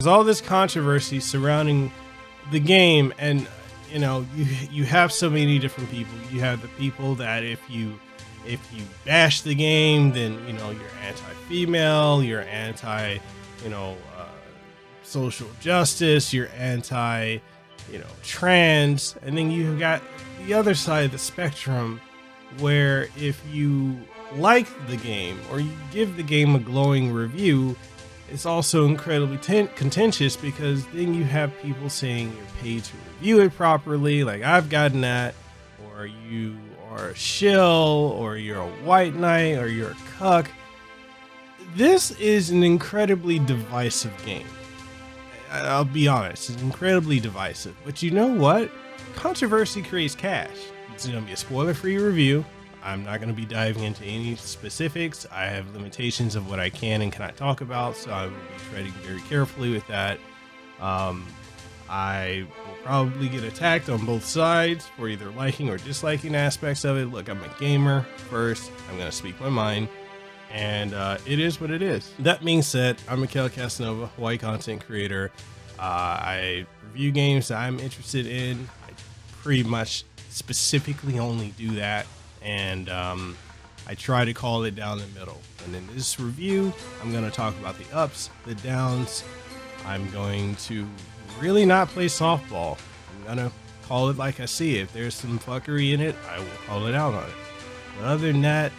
There's all this controversy surrounding the game, and you have so many different people. You have the people that if you bash the game, then you're anti-female, you're anti social justice, you're anti trans, and then you've got the other side of the spectrum where if you like the game or you give the game a glowing review, it's also incredibly contentious, because then you have people saying you're paid to review it properly, like I've gotten that, or you are a shill, or you're a white knight, or you're a cuck. This is an incredibly divisive game. I'll be honest, it's incredibly divisive. But you know what? Controversy creates cash. It's going to be a spoiler-free review. I'm not going to be diving into any specifics. I have limitations of what I can and cannot talk about, so I will be treading very carefully with that. I will probably get attacked on both sides for either liking or disliking aspects of it. Look, I'm a gamer first. I'm going to speak my mind, and it is what it is. That being said, I'm Mekel Kasanova, Hawaii content creator. I review games that I'm interested in. I pretty much specifically only do that, and I try to call it down the middle. And in this review, I'm going to talk about the ups, the downs. I'm going to really not play softball. I'm going to call it like I see it. If there's some fuckery in it, I will call it out on it. But other than that,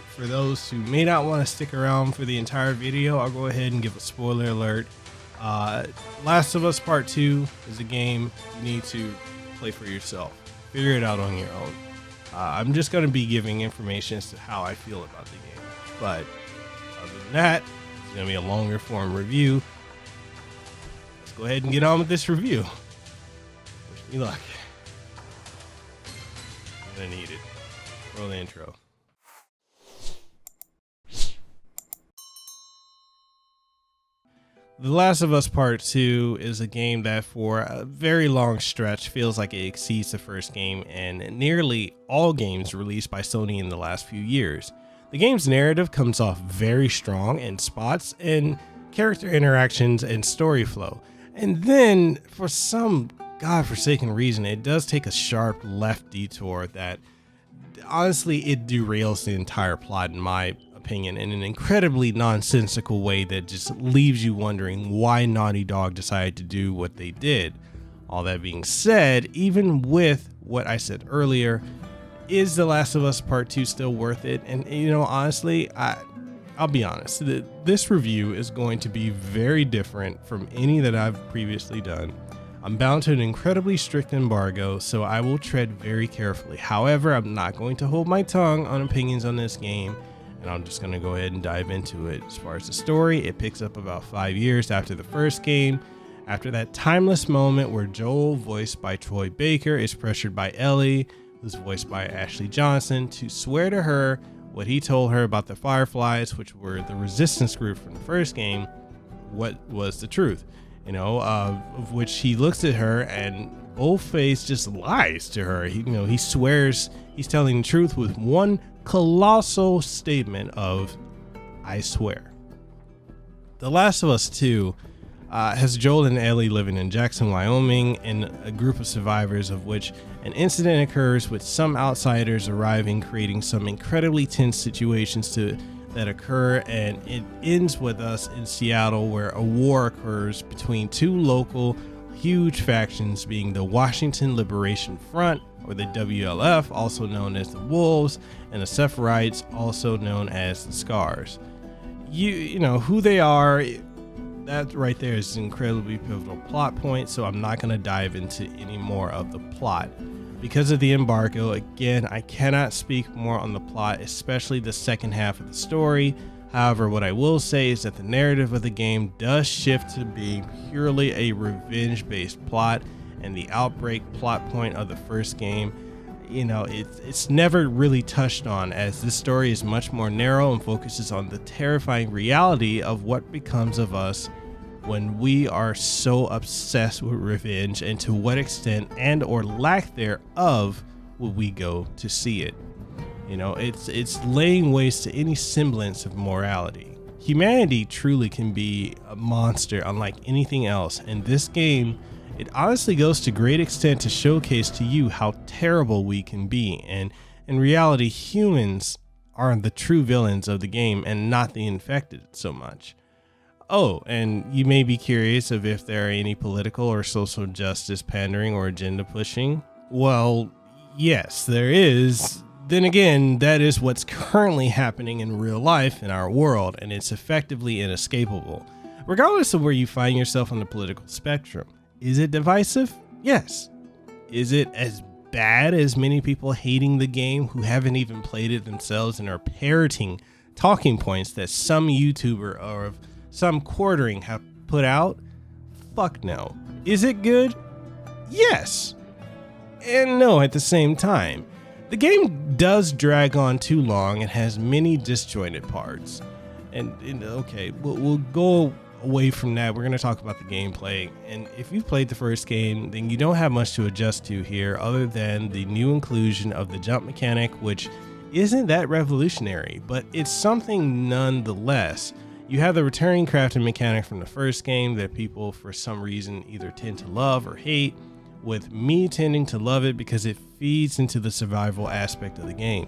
for those who may not want to stick around for the entire video, I'll go ahead and give a spoiler alert. Last of Us Part 2 is a game you need to play for yourself. Figure it out on your own. I'm just going to be giving information as to how I feel about the game. But other than that, it's going to be a longer form review. Let's go ahead and get on with this review. Wish me luck. I'm going to need it. Roll the intro. The Last of Us Part 2 is a game that for a very long stretch feels like it exceeds the first game and nearly all games released by Sony in the last few years. The game's narrative comes off very strong in spots and character interactions and story flow. And then for some godforsaken reason, it does take a sharp left detour that honestly it derails the entire plot in my opinion in an incredibly nonsensical way that just leaves you wondering why Naughty Dog decided to do what they did. All that being said, even with what I said earlier, is The Last of Us Part 2 still worth it? And honestly, I'll be honest, this review is going to be very different from any that I've previously done. I'm bound to an incredibly strict embargo, so I will tread very carefully. However, I'm not going to hold my tongue on opinions on this game, and I'm just going to go ahead and dive into it. As far as the story, it picks up about 5 years after the first game, after that timeless moment where Joel, voiced by Troy Baker, is pressured by Ellie, who's voiced by Ashley Johnson, to swear to her what he told her about the Fireflies, which were the resistance group from the first game, what was the truth, of which he looks at her and boldface just lies to her. He swears he's telling the truth with one colossal statement of, I swear. The Last of Us 2 has Joel and Ellie living in Jackson, Wyoming, and a group of survivors, of which an incident occurs with some outsiders arriving, creating some incredibly tense situations that occur, and it ends with us in Seattle, where a war occurs between two local huge factions, being the Washington Liberation Front, or the WLF, also known as the Wolves, and the Sephiroths, also known as the Scars. You know who they are. That right there is an incredibly pivotal plot point, so I'm not going to dive into any more of the plot. Because of the embargo, again, I cannot speak more on the plot, especially the second half of the story. However, what I will say is that the narrative of the game does shift to being purely a revenge-based plot, and the outbreak plot point of the first game, it's never really touched on, as this story is much more narrow and focuses on the terrifying reality of what becomes of us when we are so obsessed with revenge, and to what extent and or lack thereof will we go to see it. It's laying waste to any semblance of morality. Humanity truly can be a monster unlike anything else, and this game, it honestly goes to great extent to showcase to you how terrible we can be, and in reality, humans are the true villains of the game and not the infected so much. Oh, and you may be curious of if there are any political or social justice pandering or agenda pushing. Well, yes, there is. Then again, that is what's currently happening in real life in our world, and it's effectively inescapable. Regardless of where you find yourself on the political spectrum, is it divisive? Yes. Is it as bad as many people hating the game who haven't even played it themselves and are parroting talking points that some YouTuber or some quartering have put out? Fuck no. Is it good? Yes. And no at the same time. The game does drag on too long and has many disjointed parts. And okay, we'll go away from that. We're going to talk about the gameplay. And if you've played the first game, then you don't have much to adjust to here other than the new inclusion of the jump mechanic, which isn't that revolutionary, but it's something nonetheless. You have the returning crafting mechanic from the first game that people for some reason either tend to love or hate, with me tending to love it because it feeds into the survival aspect of the game.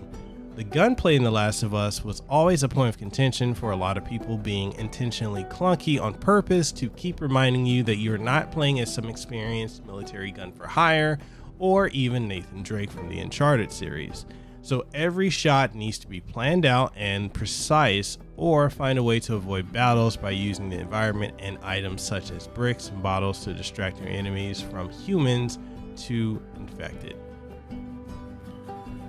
The gunplay in The Last of Us was always a point of contention for a lot of people, being intentionally clunky on purpose to keep reminding you that you're not playing as some experienced military gun for hire or even Nathan Drake from the Uncharted series. So every shot needs to be planned out and precise, or find a way to avoid battles by using the environment and items such as bricks and bottles to distract your enemies from humans to infected.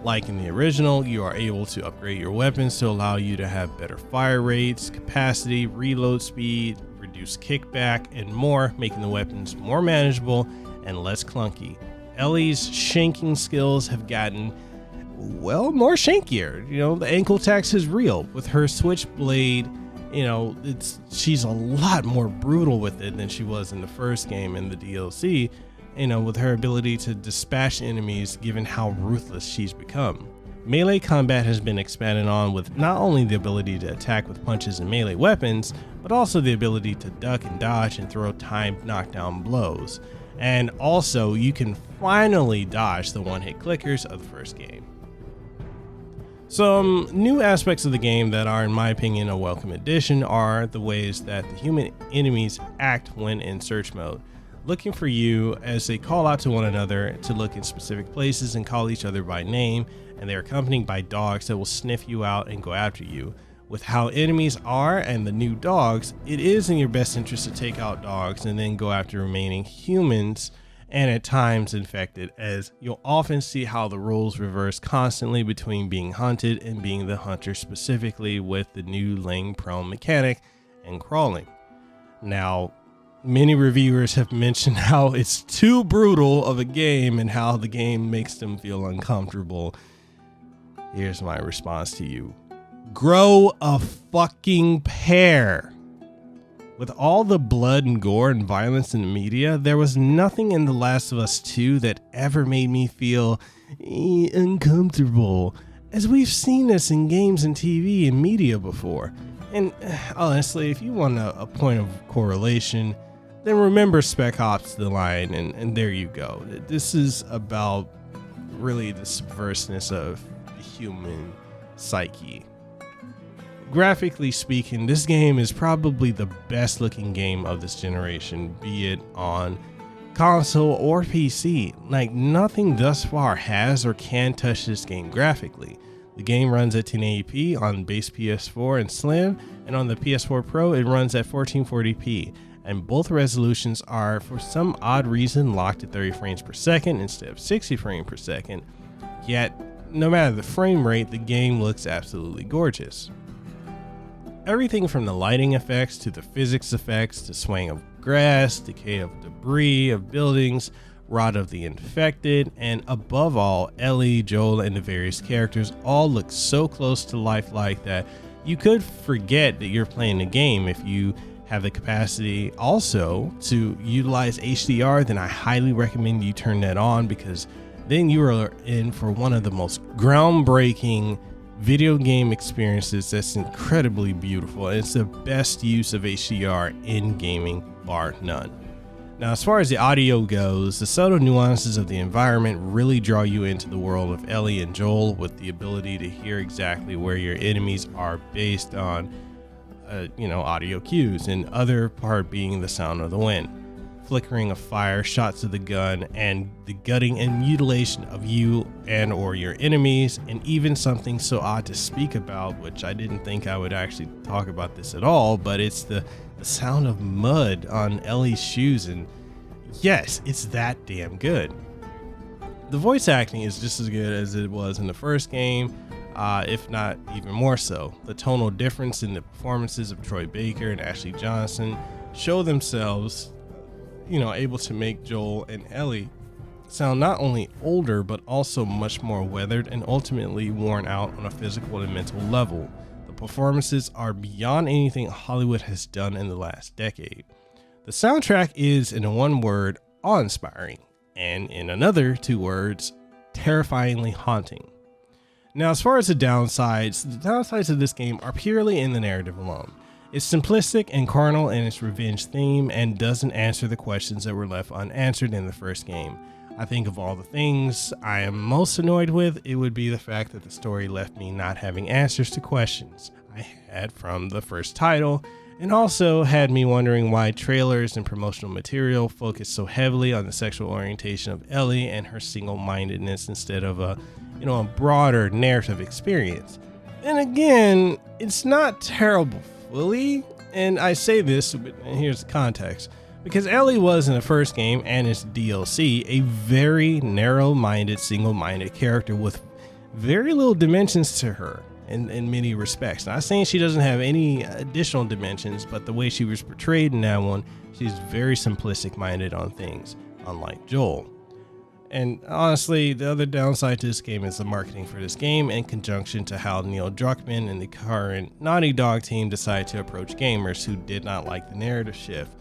Like in the original, you are able to upgrade your weapons to allow you to have better fire rates, capacity, reload speed, reduced kickback, and more, making the weapons more manageable and less clunky. Ellie's shanking skills have gotten, well, more shankier. You know, the ankle tax is real. With her switchblade, you know, she's a lot more brutal with it than she was in the first game in the DLC, you know, with her ability to dispatch enemies given how ruthless she's become. Melee combat has been expanded on with not only the ability to attack with punches and melee weapons, but also the ability to duck and dodge and throw timed knockdown blows. And also, you can finally dodge the one-hit clickers of the first game. Some new aspects of the game that are, in my opinion, a welcome addition are the ways that the human enemies act when in search mode, looking for you as they call out to one another to look in specific places and call each other by name, and they're accompanied by dogs that will sniff you out and go after you. With how enemies are and the new dogs, it is in your best interest to take out dogs and then go after remaining humans and at times infected, as you'll often see how the roles reverse constantly between being hunted and being the hunter, specifically with the new laying prone mechanic and crawling. Now, many reviewers have mentioned how it's too brutal of a game and how the game makes them feel uncomfortable. Here's my response to you. Grow a fucking pair. With all the blood and gore and violence in the media, there was nothing in The Last of Us 2 that ever made me feel uncomfortable, as we've seen this in games and TV and media before. And honestly, if you want a point of correlation, then remember Spec Ops: The Line, and there you go. This is about really the subversiveness of the human psyche. Graphically speaking, this game is probably the best looking game of this generation, be it on console or PC. Like, nothing thus far has or can touch this game graphically. The game runs at 1080p on base PS4 and Slim, and on the PS4 Pro it runs at 1440p, and both resolutions are for some odd reason locked at 30 frames per second instead of 60 frames per second. Yet, no matter the frame rate, the game looks absolutely gorgeous. Everything from the lighting effects to the physics effects to swaying of grass, decay of debris of buildings, rot of the infected, and above all, Ellie, Joel, and the various characters all look so close to lifelike that you could forget that you're playing a game. If you have the capacity also to utilize HDR, then I highly recommend you turn that on, because then you are in for one of the most groundbreaking video game experiences that's incredibly beautiful, and it's the best use of HDR in gaming, bar none. Now, as far as the audio goes, the subtle nuances of the environment really draw you into the world of Ellie and Joel, with the ability to hear exactly where your enemies are based on, audio cues, and other part being the sound of the wind, flickering of fire, shots of the gun, and the gutting and mutilation of you and or your enemies, and even something so odd to speak about, which I didn't think I would actually talk about this at all, but it's the sound of mud on Ellie's shoes, and yes, it's that damn good. The voice acting is just as good as it was in the first game, if not even more so. The tonal difference in the performances of Troy Baker and Ashley Johnson show themselves, able to make Joel and Ellie sound not only older, but also much more weathered and ultimately worn out on a physical and mental level. The performances are beyond anything Hollywood has done in the last decade. The soundtrack is, in one word, awe-inspiring, and in another 2 words, terrifyingly haunting. Now, as far as the downsides of this game are purely in the narrative alone. It's simplistic and carnal in its revenge theme and doesn't answer the questions that were left unanswered in the first game. I think of all the things I am most annoyed with, it would be the fact that the story left me not having answers to questions I had from the first title, and also had me wondering why trailers and promotional material focus so heavily on the sexual orientation of Ellie and her single-mindedness instead of a broader narrative experience. And again, it's not terrible fully, and I say this, and here's the context. Because Ellie was in the first game and its DLC a very narrow-minded, single-minded character with very little dimensions to her in many respects. Not saying she doesn't have any additional dimensions, but the way she was portrayed in that one, she's very simplistic-minded on things, unlike Joel. And honestly, the other downside to this game is the marketing for this game in conjunction to how Neil Druckmann and the current Naughty Dog team decided to approach gamers who did not like the narrative shift.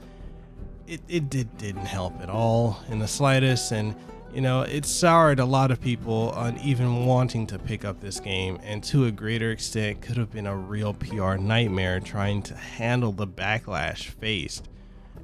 It didn't help at all in the slightest, and it soured a lot of people on even wanting to pick up this game, and to a greater extent could have been a real PR nightmare trying to handle the backlash faced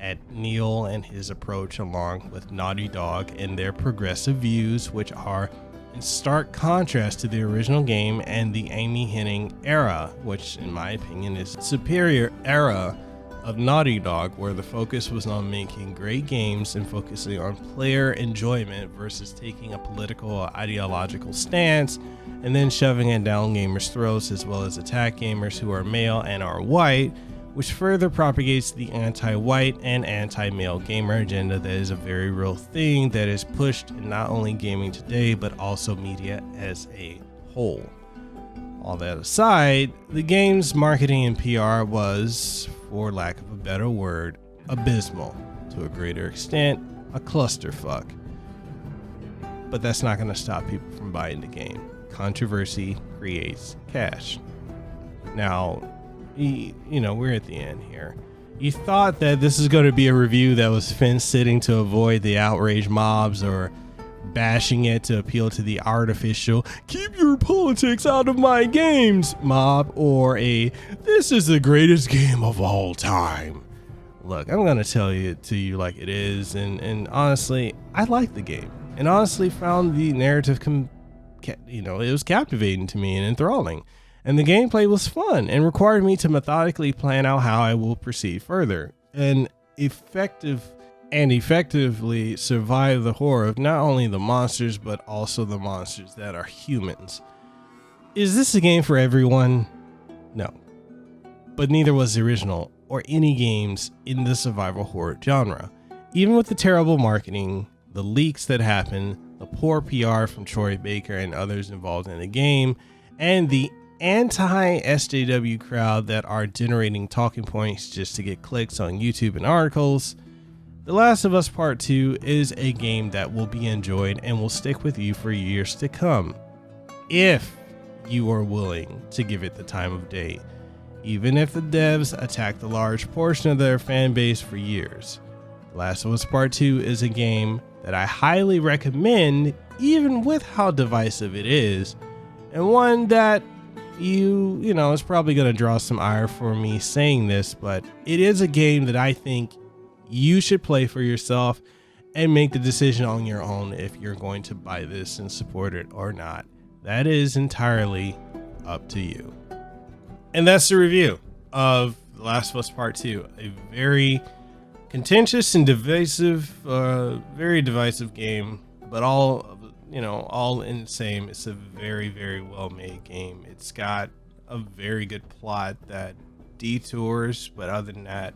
at Neil and his approach, along with Naughty Dog and their progressive views, which are in stark contrast to the original game and the Amy Hennig era, which in my opinion is a superior era of Naughty Dog, where the focus was on making great games and focusing on player enjoyment versus taking a political or ideological stance and then shoving it down gamers' throats, as well as attack gamers who are male and are white, which further propagates the anti-white and anti-male gamer agenda that is a very real thing that is pushed in not only gaming today, but also media as a whole. All that aside, the game's marketing and PR was, for lack of a better word, abysmal. To a greater extent, a clusterfuck. But that's not going to stop people from buying the game. Controversy creates cash. Now, we're at the end here. You thought that this is going to be a review that was fence-sitting to avoid the outrage mobs or bashing it to appeal to the artificial "keep your politics out of my games" mob, or a "this is the greatest game of all time." Look, I'm going to tell it to you like it is, and honestly, I liked the game, and honestly found the narrative it was captivating to me and enthralling. And the gameplay was fun and required me to methodically plan out how I will proceed further and effectively survive the horror of not only the monsters, but also the monsters that are humans. Is this a game for everyone? No. But neither was the original or any games in the survival horror genre. Even with the terrible marketing, the leaks that happened, the poor PR from Troy Baker and others involved in the game, and the anti-SJW crowd that are generating talking points just to get clicks on YouTube and articles, The Last of Us Part 2 is a game that will be enjoyed and will stick with you for years to come, if you are willing to give it the time of day, even if the devs attacked a large portion of their fan base for years. The Last of Us Part 2 is a game that I highly recommend, even with how divisive it is, and one that you know, it's probably going to draw some ire for me saying this, but it is a game that I think you should play for yourself and make the decision on your own if you're going to buy this and support it or not. That is entirely up to you. And that's the review of The Last of Us Part 2, a very contentious and divisive, very divisive game, but all in the same. It's a very, very well made game. It's got a very good plot that detours, but other than that,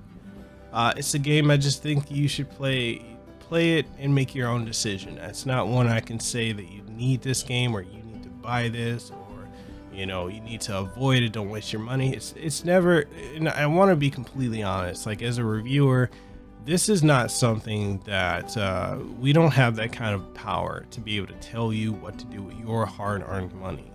it's a game I just think you should play it and make your own decision. It's not one I can say that you need this game or you need to buy this, or you need to avoid it, don't waste your money. It's never, and I want to be completely honest, like as a reviewer, this is not something that we don't have that kind of power to be able to tell you what to do with your hard-earned money.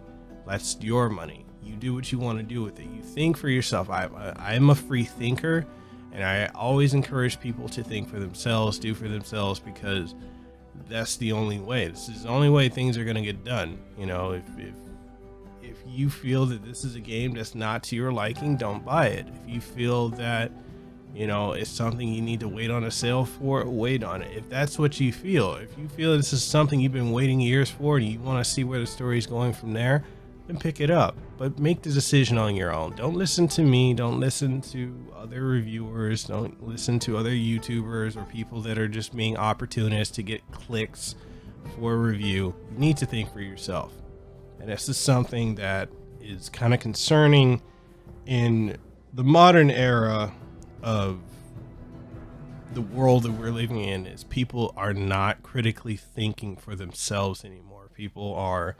That's your money. You do what you want to do with it. You think for yourself. I am a free thinker, and I always encourage people to think for themselves, do for themselves, because that's the only way. This is the only way things are going to get done. If you feel that this is a game that's not to your liking, don't buy it. If you feel that it's something you need to wait on a sale for, wait on it. If that's what you feel, if you feel this is something you've been waiting years for and you want to see where the story is going from there, then pick it up. But make the decision on your own. Don't listen to me. Don't listen to other reviewers. Don't listen to other YouTubers or people that are just being opportunists to get clicks for a review. You need to think for yourself. And this is something that is kind of concerning in the modern era of the world that we're living in, is people are not critically thinking for themselves anymore. People are,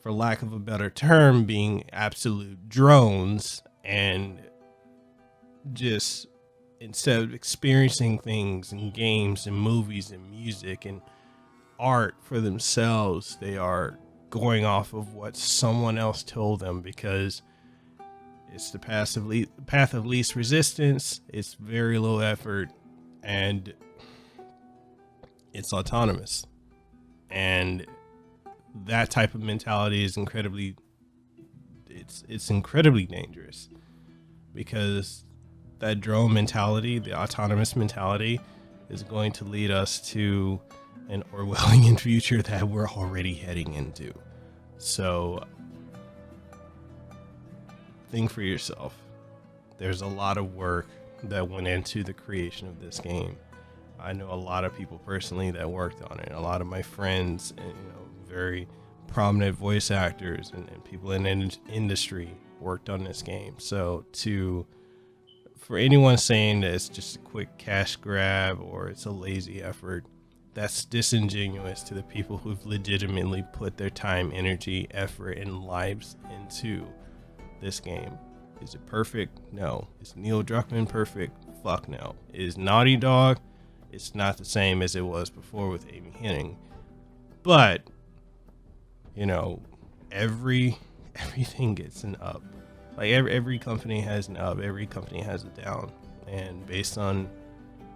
for lack of a better term, being absolute drones, and just instead of experiencing things in games and movies and music and art for themselves, they are going off of what someone else told them, because it's the path of least resistance. It's very low effort, and it's autonomous. And that type of mentality is incredibly dangerous, because that drone mentality, the autonomous mentality, is going to lead us to an Orwellian future that we're already heading into. So think for yourself. There's a lot of work that went into the creation of this game. I know a lot of people personally that worked on it. A lot of my friends and very prominent voice actors and people in the industry worked on this game. So for anyone saying that it's just a quick cash grab or it's a lazy effort, that's disingenuous to the people who've legitimately put their time, energy, effort, and lives into this game. Is it perfect? No. Is Neil Druckmann perfect? Fuck no. Is Naughty Dog? It's not the same as it was before with Amy Hennig. But everything gets an up. Like every company has an up, every company has a down, and based on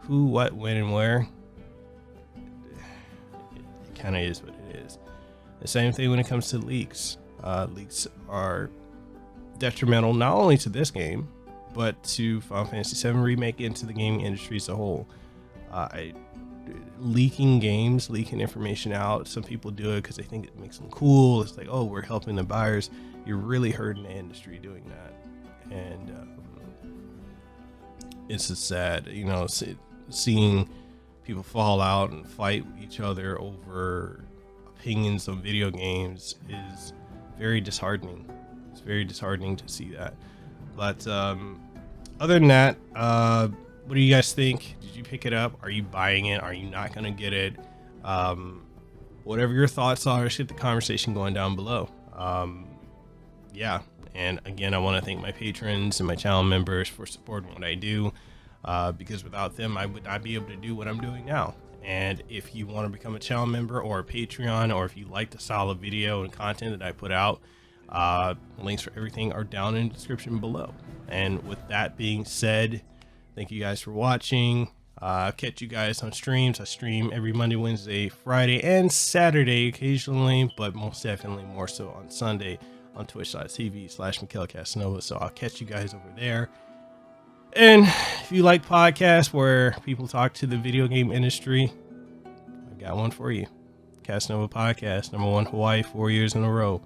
who, what, when, and where, it kind of is what it is. The same thing when it comes to leaks. Leaks are detrimental not only to this game, but to Final Fantasy VII Remake and to the gaming industry as a whole. Leaking games, leaking information out, some people do it because they think it makes them cool. It's like, oh, we're helping the buyers. You're really hurting the industry doing that. And it's just sad, seeing people fall out and fight with each other over opinions on video games is very disheartening. It's very disheartening to see that. But other than that, what do you guys think? Did you pick it up? Are you buying it? Are you not going to get it? Whatever your thoughts are, let's get the conversation going down below. Yeah. And again, I want to thank my patrons and my channel members for supporting what I do, because without them, I would not be able to do what I'm doing now. And if you want to become a channel member or a Patreon, or if you like the style of video and content that I put out, links for everything are down in the description below. And with that being said, thank you guys for watching. Catch you guys on streams. I stream every Monday, Wednesday, Friday, and Saturday occasionally, but most definitely more so on Sunday on twitch.tv/Mekel Kasanova. So I'll catch you guys over there. And if you like podcasts where people talk to the video game industry, I got one for you. Kasanova Podcast, #1 Hawaii 4 years in a row.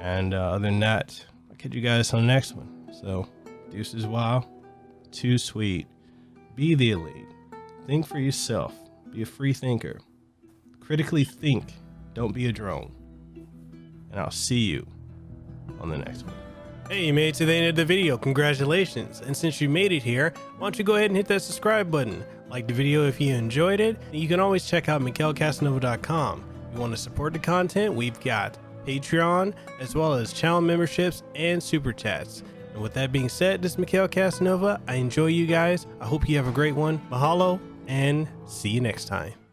And other than that, I'll catch you guys on the next one. So deuces wild, too sweet. Be the elite. Think for yourself. Be a free thinker. Critically think. Don't be a drone. And I'll see you on the next one. Hey, you made it to the end of the video. Congratulations. And since you made it here, why don't you go ahead and hit that subscribe button. Like the video if you enjoyed it. And you can always check out MekelKasanova.com. If you want to support the content, we've got Patreon, as well as channel memberships and super chats. And with that being said, this is Mekel Kasanova. I enjoy you guys. I hope you have a great one. Mahalo, and see you next time.